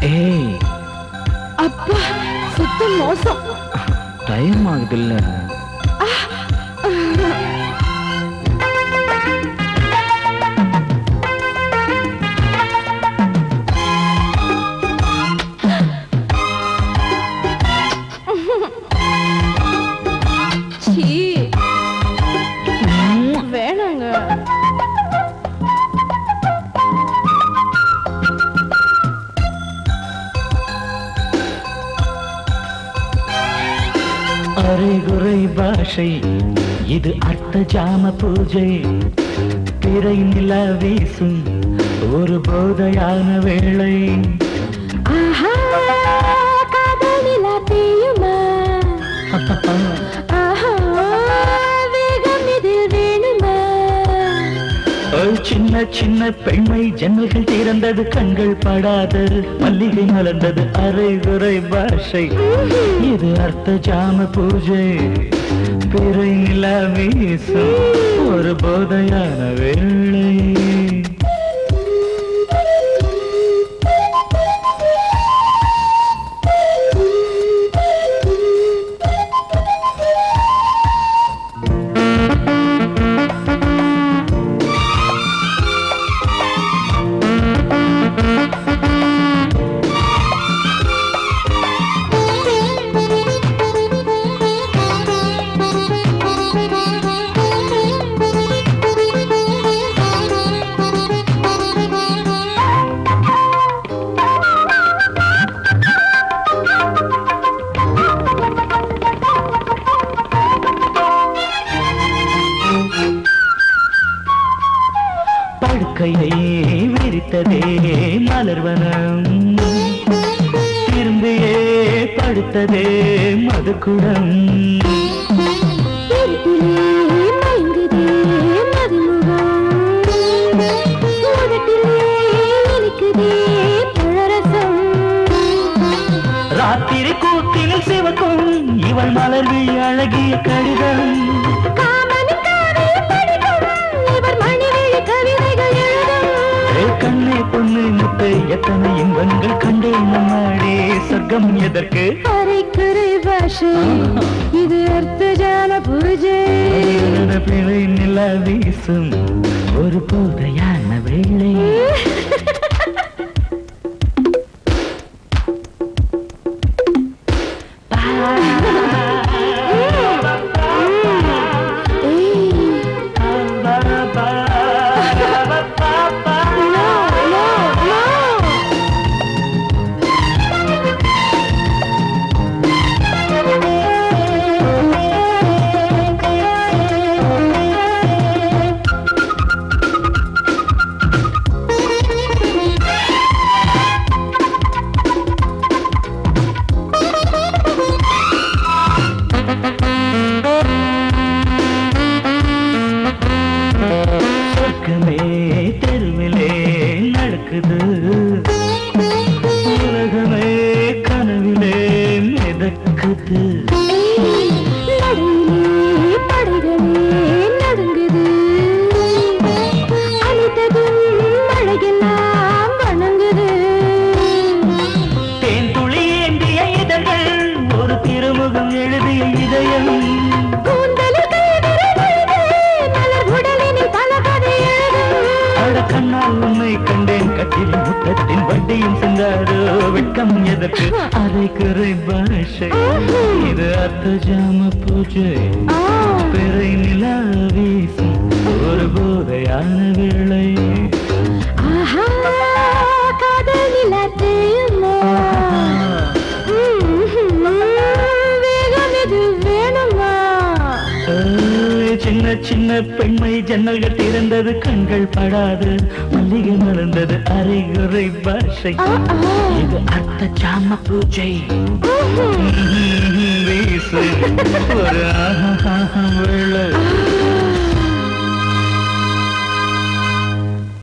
ஏய் அப்பா சுத்த மோசம். டைம் ஆகுதுல்ல. வேணாங்க. அரைகுறை பாஷை இது அர்த்த ஜாம பூஜை. பிறை நிலா வீசும் ஒரு போதையான வேளை. சின்ன சின்ன பெண்மை ஜன்னல்கள் திறந்தது, கண்கள் படாது, மல்லிகை மலர்ந்தது. அரைகுறை பாஷை இது அர்த்த ஜாம பூஜை. பிறை நிலா வீசும் ஒரு போதையான வேளை. படுக்கையை விரித்ததே மலர்வனம், திரும்பியே படுத்ததே மதுக்குடம். ராத்திரி கூத்தினில் சிவக்கும் இவள் மலர்வி அழகிய கடிதம். கண்ணே பொண்ணு முத்தை எத்தனை இன்பங்கள் கண்டேன் நம்மாடே. சொர்க்கம் எதற்கு? அரைக்குறை பாஷை இது அர்த்த ஜாம பூஜை. பிழை நிலா வீசும் ஒரு போதையான வேளை. தெருவிலே நடக்குது, உலகமே கனவிலே மிதக்குது. தேன் துளி ஏந்திய இதழ்கள் ஒரு திருமுகம் எழுதிய இதயம். கண்ணால் உண்மை கண்டேன் கட்டில் முத்தத்தின் வட்டியும் சென்றாரோ. வெட்கம் எதற்கு? அரைக்குறை பாஷை இது அர்த்த ஜாம பூஜை. பிறை நிலா வீசும் ஒரு போதையான வேளை. சின்ன சின்ன பெண்மை ஜன்னல்கள் திறந்தது, கண்கள் படாது, மல்லிகை மலர்ந்தது. அரைகுறை பாஷை இது அர்த்த ஜாம பூஜை. வீசு ஒரு வேளை.